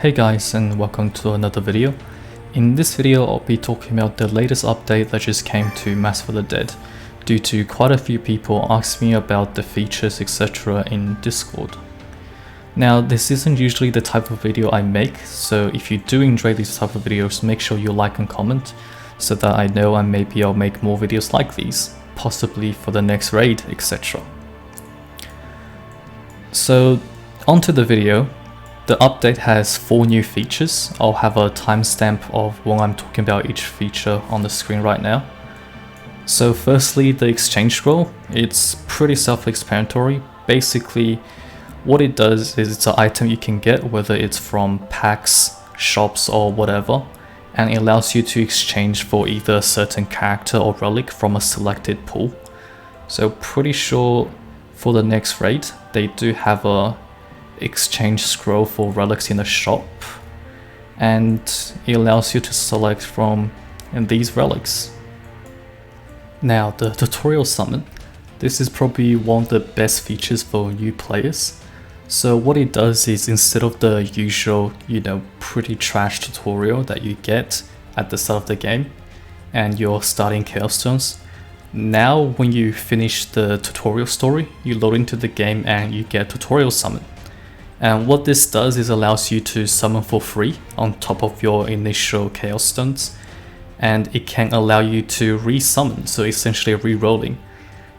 Hey guys, and welcome to another video. In this video I'll be talking about the latest update that just came to Mass for the Dead, due to quite a few people asking me about the features etc. in Discord. Now this isn't usually the type of video I make, so if you do enjoy these type of videos, make sure you like and comment so that I know, and maybe I'll make more videos like these, possibly for the next raid etc. So onto the video. The update has 4 new features. I'll have a timestamp of when I'm talking about each feature on the screen right now. So firstly, the exchange scroll. It's pretty self-explanatory. Basically, what it does is it's an item you can get, whether it's from packs, shops or whatever, and it allows you to exchange for either a certain character or relic from a selected pool. So pretty sure for the next raid, they do have a exchange scroll for relics in the shop, and it allows you to select from these relics. Now the tutorial summon, this is probably one of the best features for new players. So what it does is, instead of the usual, pretty trash tutorial that you get at the start of the game and you're starting Chaos Stones, now when you finish the tutorial story, you load into the game and you get tutorial summon. And what this does is allows you to summon for free on top of your initial Chaos Stones, and it can allow you to re-summon, so essentially re-rolling.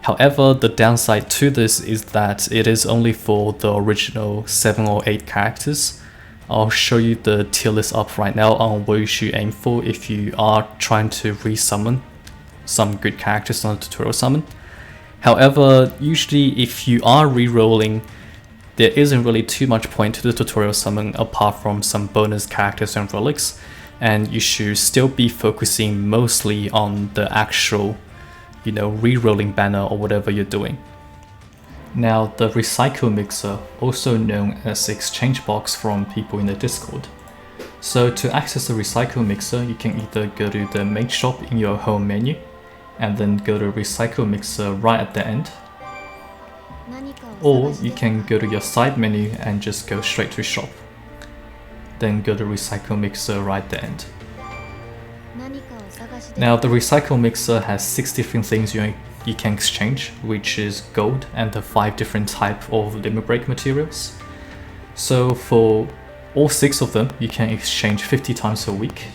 However, the downside to this is that it is only for the original 7 or 8 characters. I'll show you the tier list up right now on what you should aim for if you are trying to re-summon some good characters on the tutorial summon. However, usually if you are re-rolling, there isn't really too much point to the tutorial summon apart from some bonus characters and relics, and you should still be focusing mostly on the actual, re-rolling banner or whatever you're doing. Now the recycle mixer, also known as exchange box from people in the Discord. So to access the recycle mixer, you can either go to the main shop in your home menu and then go to recycle mixer right at the end, or you can go to your side menu and just go straight to shop, then go to recycle mixer right at the end. Now the recycle mixer has 6 different things you can exchange, which is gold and the 5 different type of limit break materials. So for all 6 of them, you can exchange 50 times a week,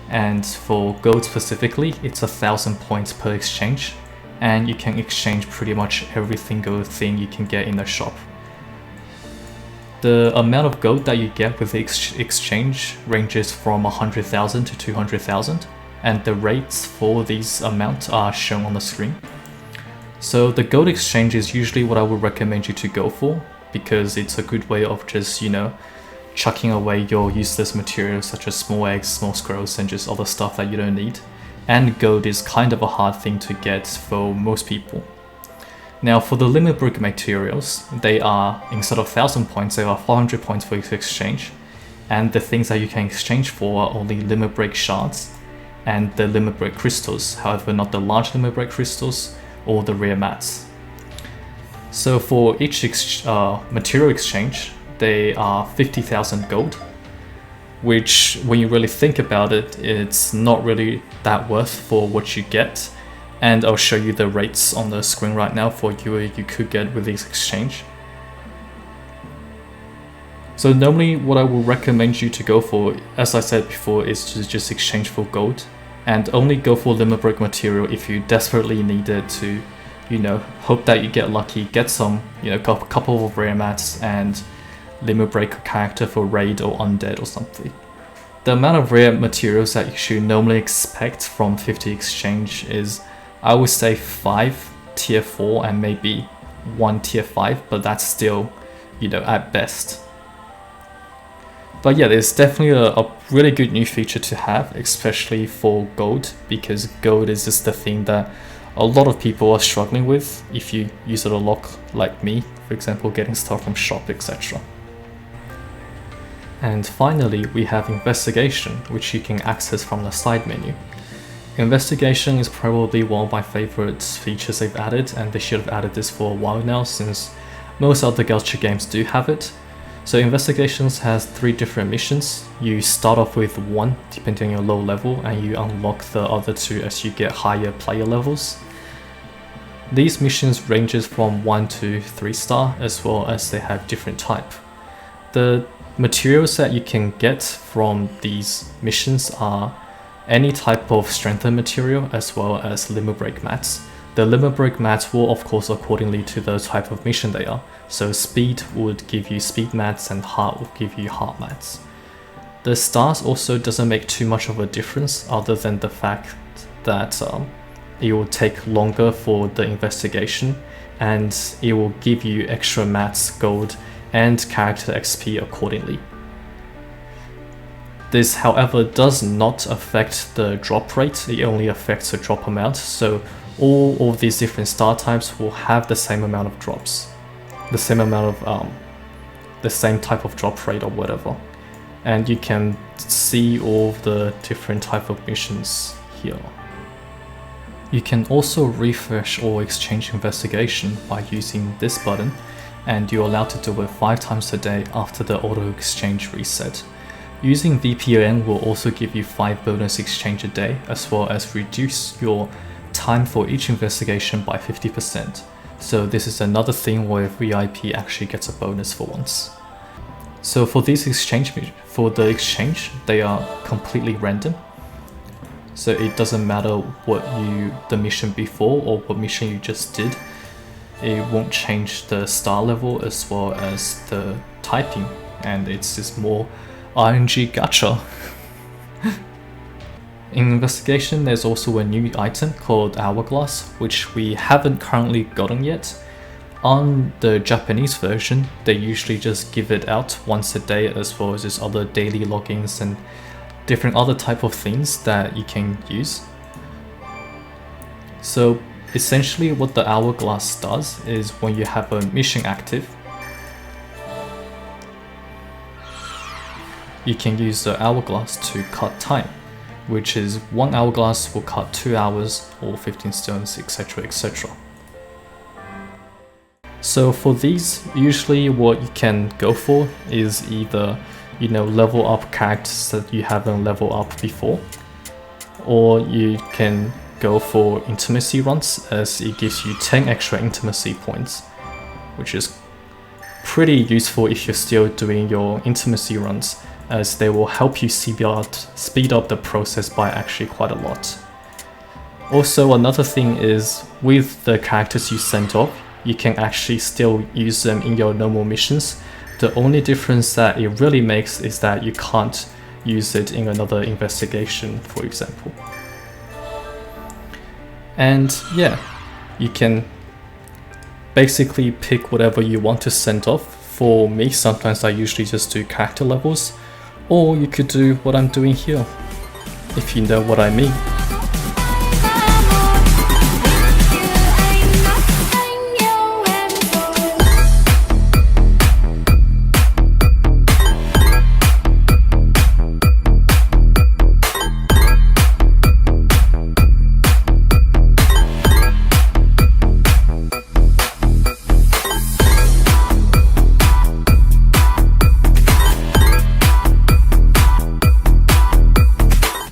and for gold specifically, it's 1,000 points per exchange, and you can exchange pretty much every single thing you can get in the shop. The amount of gold that you get with the exchange ranges from 100,000 to 200,000, and the rates for these amounts are shown on the screen. So the gold exchange is usually what I would recommend you to go for, because it's a good way of just, chucking away your useless materials such as small eggs, small scrolls, and just other stuff that you don't need. And gold is kind of a hard thing to get for most people. Now for the limit break materials, they are, instead of 1,000 points, they are 400 points for exchange, and the things that you can exchange for are only limit break shards and the limit break crystals, however not the large limit break crystals or the rare mats. So for each material exchange, they are 50,000 gold, which, when you really think about it, it's not really that worth for what you get. And I'll show you the rates on the screen right now for you could get with this exchange. So normally what I will recommend you to go for, as I said before, is to just exchange for gold, and only go for limit break material if you desperately need it to, hope that you get lucky, get some, couple of rare mats and limit break a character for raid or undead or something. The amount of rare materials that you should normally expect from 50 exchange is, I would say 5 tier 4 and maybe 1 tier 5, but that's still, at best. But yeah, there's definitely a really good new feature to have, especially for gold, because gold is just the thing that a lot of people are struggling with if you use it a lot, like me, for example, getting stuff from shop, etc. And finally, we have Investigation, which you can access from the side menu. Investigation is probably one of my favorite features they've added, and they should have added this for a while now, since most other gacha games do have it. So Investigations has 3 different missions. You start off with 1 depending on your low level, and you unlock the other 2 as you get higher player levels. These missions ranges from 1 to 3 star, as well as they have different type. The materials that you can get from these missions are any type of strengthened material, as well as limit break mats. The limit break mats will of course accordingly to the type of mission they are. So speed would give you speed mats and heart would give you heart mats. The stars also doesn't make too much of a difference, other than the fact that it will take longer for the investigation, and it will give you extra mats, gold, and character XP accordingly. This, however, does not affect the drop rate, it only affects the drop amount, so all of these different star types will have the same amount of drops. The same amount of, the same type of drop rate or whatever. And you can see all the different type of missions here. You can also refresh or exchange investigation by using this button, and you're allowed to do it 5 times a day after the auto exchange reset. Using VPN will also give you 5 bonus exchange a day, as well as reduce your time for each investigation by 50%. So this is another thing where VIP actually gets a bonus for once. So for these exchange, they are completely random. So it doesn't matter what the mission before or what mission you just did. It won't change the star level as well as the typing, and it's just more RNG gacha. In Investigation, there's also a new item called Hourglass, which we haven't currently gotten yet. On the Japanese version, they usually just give it out once a day, as well as just other daily logins and different other type of things that you can use. So essentially what the Hourglass does is when you have a mission active, you can use the Hourglass to cut time, which is 1 hourglass will cut 2 hours or 15 stones, etc, etc. So for these, usually what you can go for is either, level up characters that you haven't leveled up before, or you can go for intimacy runs, as it gives you 10 extra intimacy points, which is pretty useful if you're still doing your intimacy runs, as they will help you speed up the process by actually quite a lot. Also, another thing is, with the characters you sent off, you can actually still use them in your normal missions. The only difference that it really makes is that you can't use it in another investigation, for example. And yeah, you can basically pick whatever you want to send off. For me, sometimes I usually just do character levels, or you could do what I'm doing here, if you know what I mean.